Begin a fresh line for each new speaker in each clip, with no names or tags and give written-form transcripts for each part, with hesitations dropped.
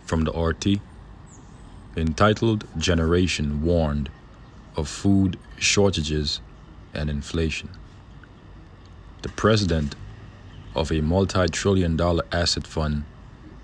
from the RT, entitled Generation Warned of Food Shortages and Inflation. The president of a multi-trillion-dollar asset fund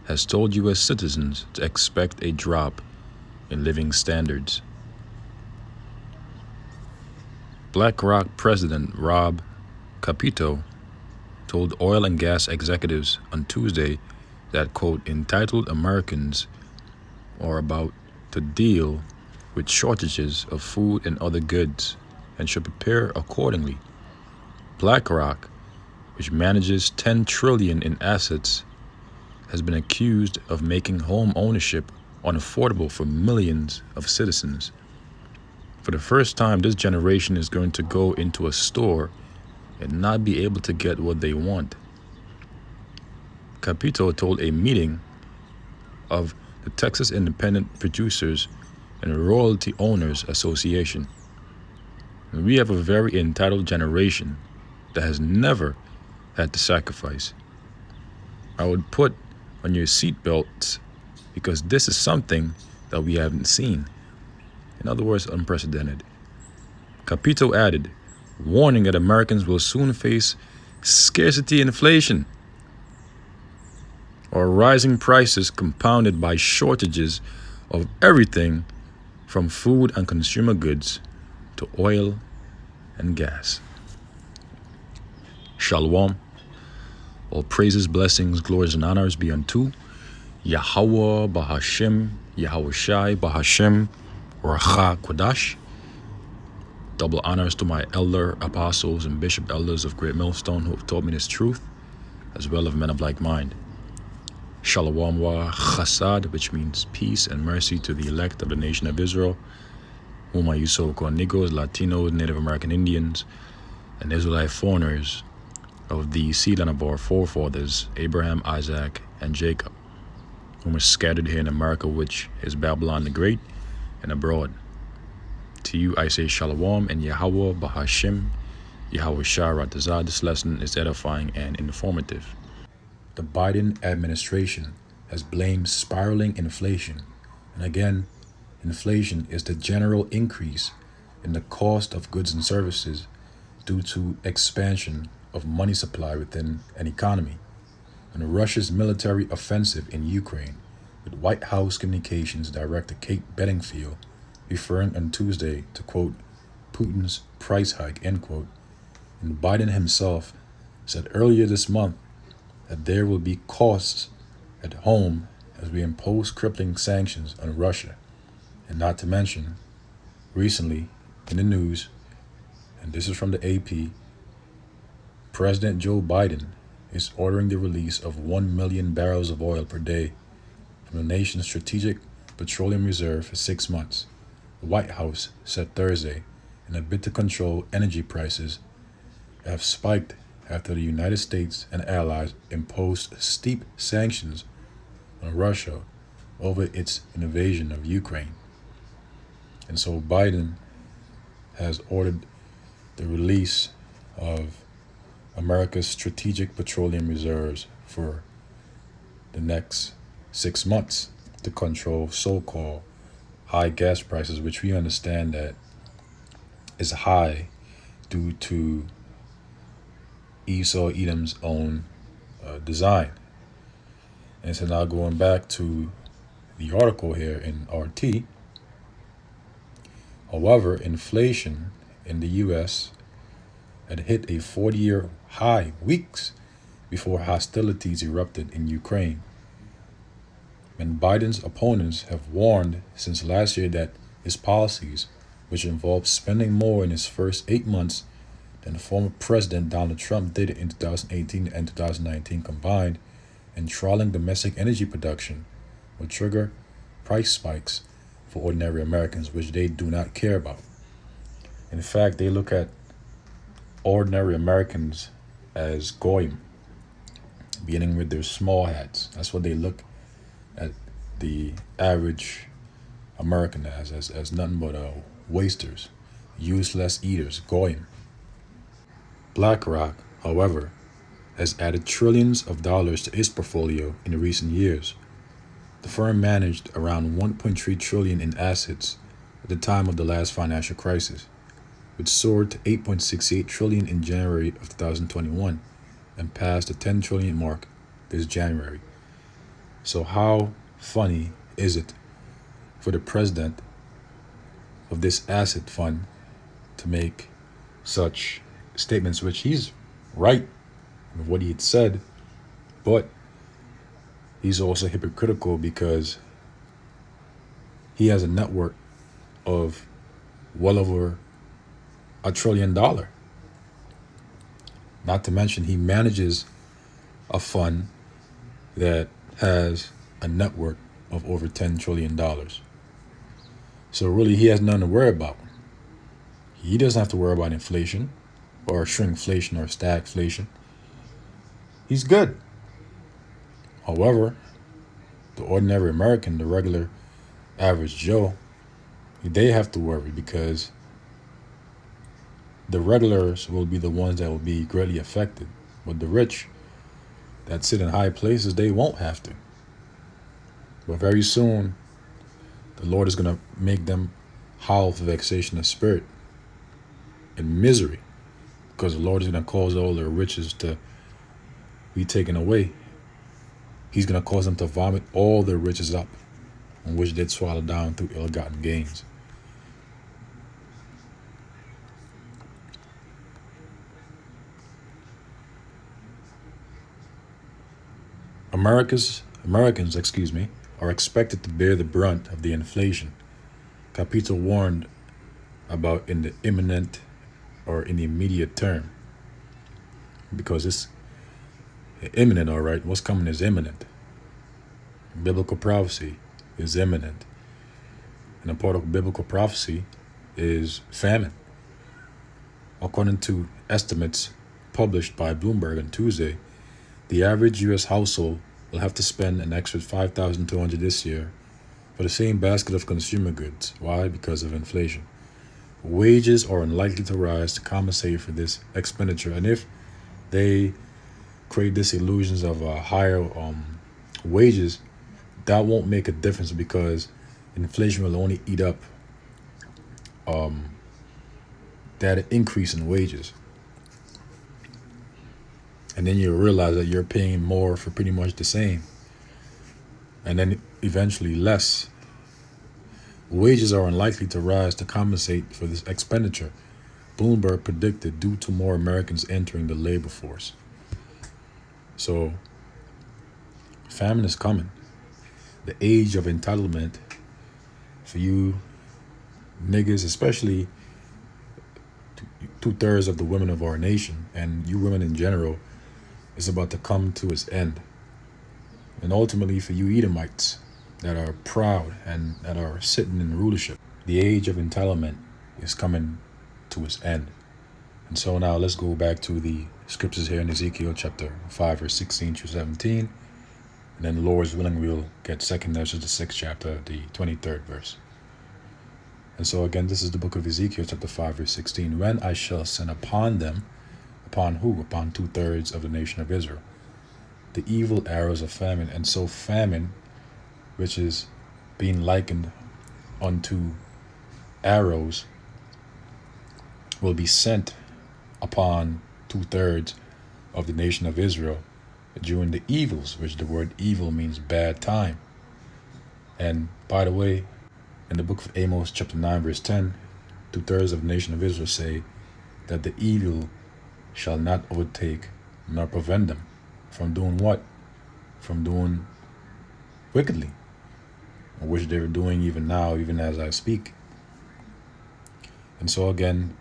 has told U.S. citizens to expect a drop in living standards. BlackRock President Rob Kapito told oil and gas executives on Tuesday that, quote, entitled Americans are about to deal with shortages of food and other goods and should prepare accordingly. BlackRock, which manages $10 trillion in assets, has been accused of making home ownership unaffordable for millions of citizens. For the first time, this generation is going to go into a store and not be able to get what they want. Capito told a meeting of the Texas Independent Producers and Royalty Owners Association. We have a very entitled generation that has never had to sacrifice. I would put on your seatbelts because this is something that we haven't seen. In other words, unprecedented. Capito added, warning that Americans will soon face scarcity inflation or rising prices compounded by shortages of everything from food and consumer goods to oil and gas. Shalom. All praises, blessings, glories, and honors be unto Yahweh Bahashem, Yahweh Shai Bahashem, Racha Kodash. Double honors to my elder apostles and bishop elders of Great Millstone who have taught me this truth, as well as men of like mind. Shalom wa chasad, which means peace and mercy to the elect of the nation of Israel, whom I use so called Negroes, Latinos, Native American Indians, and Israelite foreigners of the seed line of our forefathers, Abraham, Isaac, and Jacob, whom are scattered here in America, which is Babylon the Great, and abroad. To you I say Shalom and Yahweh Bahashem, Yahweh Shai Ratazah. This lesson is edifying and informative. The Biden administration has blamed spiraling inflation. And again, inflation is the general increase in the cost of goods and services due to expansion of money supply within an economy. And Russia's military offensive in Ukraine, with White House Communications Director Kate Bedingfield referring on Tuesday to, quote, Putin's price hike, end quote. And Biden himself said earlier this month that there will be costs at home as we impose crippling sanctions on Russia. And not to mention, recently in the news, and this is from the AP, President Joe Biden is ordering the release of 1 million barrels of oil per day from the nation's strategic petroleum reserve for 6 months. The White House said Thursday in a bid to control energy prices have spiked after the United States and allies imposed steep sanctions on Russia over its invasion of Ukraine. And so Biden has ordered the release of America's strategic petroleum reserves for the next 6 months to control so-called high gas prices, which we understand that is high due to Esau Edom's own design. And so now going back to the article here in RT, however, inflation in the U.S. had hit a 40-year high weeks before hostilities erupted in Ukraine. And Biden's opponents have warned since last year that his policies, which involved spending more in his first 8 months than former President Donald Trump did in 2018 and 2019 combined, and trawling domestic energy production, will trigger price spikes for ordinary Americans, which they do not care about. In fact, they look at ordinary Americans as goyim, beginning with their small hats. That's what they look at the average American as nothing but wasters, useless eaters, goyim. BlackRock, however, has added trillions of dollars to its portfolio in recent years, The firm managed around 1.3 trillion in assets at the time of the last financial crisis, which soared to 8.68 trillion in January of 2021 and passed the 10 trillion mark this January. So how funny is it for the president of this asset fund to make such statements, which he's right with what he had said, but he's also hypocritical because he has a net worth of well over $1 trillion. Not to mention he manages a fund that has a net worth of over $10 trillion. So really he has nothing to worry about. He doesn't have to worry about inflation or shrinkflation or stagflation. He's good. However, the ordinary American, the regular average Joe, they have to worry because the regulars will be the ones that will be greatly affected. But the rich that sit in high places, they won't have to. But very soon, the Lord is going to make them howl for vexation of spirit and misery, because the Lord is going to cause all their riches to be taken away. He's going to cause them to vomit all their riches up, on which they'd swallow down through ill-gotten gains. Americans, are expected to bear the brunt of the inflation Capito warned about in the imminent or in the immediate term. Because it's imminent, all right. What's coming is imminent. Biblical prophecy is imminent. And a part of biblical prophecy is famine. According to estimates published by Bloomberg on Tuesday, the average U.S. household will have to spend an extra $5,200 this year for the same basket of consumer goods. Why? Because of inflation. Wages are unlikely to rise to compensate for this expenditure. And if they create this illusions of higher wages, that won't make a difference because inflation will only eat up that increase in wages. And then you'll realize that you're paying more for pretty much the same. And then eventually less. Wages are unlikely to rise to compensate for this expenditure, Bloomberg predicted, due to more Americans entering the labor force. So, famine is coming. The age of entitlement for you niggas, especially 2/3 of the women of our nation, and you women in general, is about to come to its end. And ultimately for you Edomites that are proud and that are sitting in rulership, the age of entitlement is coming to its end. And so now let's go back to the scriptures here in Ezekiel chapter 5 verse 16 through 17. And then the Lord's willing we'll get 2nd Ezra the 6th chapter, the 23rd verse. And so again, this is the book of Ezekiel chapter 5 verse 16. When I shall send upon them, upon who? Upon 2/3 of the nation of Israel, the evil arrows of famine. And so famine, which is being likened unto arrows, will be sent upon 2/3 of the nation of Israel during the evils, which the word evil means bad time. And by the way, in the book of Amos chapter 9 verse 10, 2/3 of the nation of Israel say that the evil shall not overtake nor prevent them from doing what? From doing wickedly, which they're doing even now, even as I speak. And so again,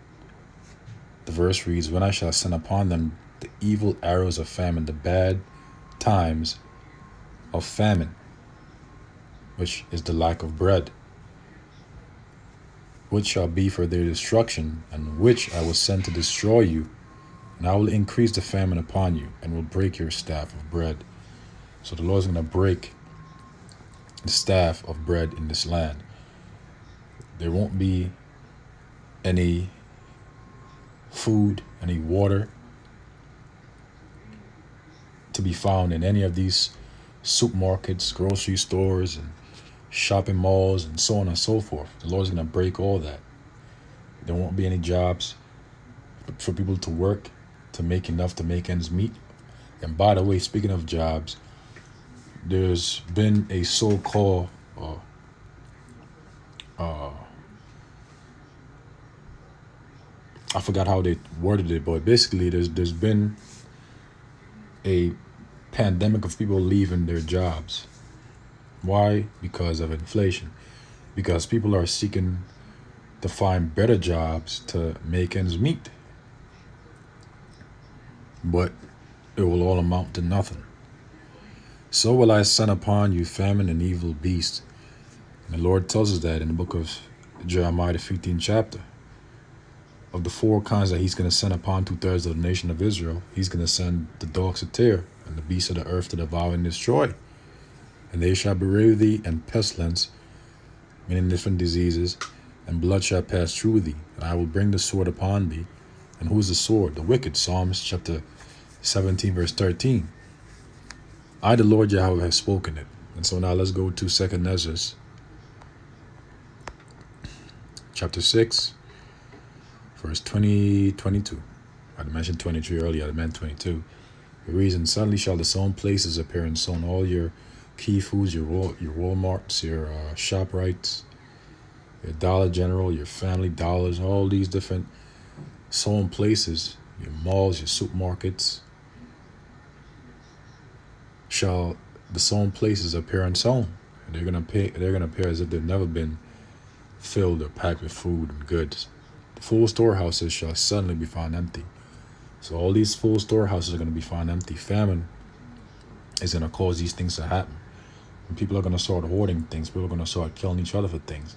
the verse reads, when I shall send upon them the evil arrows of famine, the bad times of famine, which is the lack of bread, which shall be for their destruction, and which I will send to destroy you, and I will increase the famine upon you, and will break your staff of bread. So the Lord's going to break the staff of bread in this land. There won't be any food, any water to be found in any of these supermarkets, grocery stores, and shopping malls, and so on and so forth. The Lord's going to break all that. There won't be any jobs for people to work to make enough to make ends meet. And by the way, speaking of jobs, there's been a so-called I forgot how they worded it, but basically there's been a pandemic of people leaving their jobs. Why? Because of inflation. Because people are seeking to find better jobs to make ends meet. But it will all amount to nothing. So will I send upon you famine and evil beasts. And the Lord tells us that in the book of Jeremiah, the 15th chapter. Of the 4 kinds that he's going to send upon 2/3 of the nation of Israel, he's going to send the dogs to tear and the beasts of the earth to devour and destroy. And they shall bereave thee, and pestilence, meaning different diseases, and blood shall pass through thee. And I will bring the sword upon thee. And who is the sword? The wicked. Psalms chapter 17, verse 13. I, the Lord Yahweh, have spoken it. And so now let's go to 2 Ezra, chapter 6. Verse 22. I mentioned 23 earlier, I meant 22. The reason, suddenly shall the sown places appear and sown all your key foods, your Walmarts, your ShopRites, your Dollar General, your Family Dollars, all these different sown places, your malls, your supermarkets, shall the sown places appear unsown. And they're gonna appear as if they've never been filled or packed with food and goods. Full storehouses shall suddenly be found empty. So all these full storehouses are going to be found empty. Famine is going to cause these things to happen. And people are going to start hoarding things. People are going to start killing each other for things.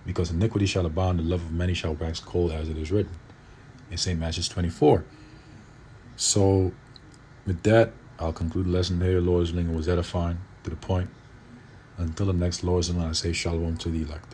Because iniquity shall abound, the love of many shall wax cold, as it is written in St. Matthew 24. So with that, I'll conclude the lesson here. Lord's willing, was edifying to the point. Until the next Lord's willing, I say shalom to the elect.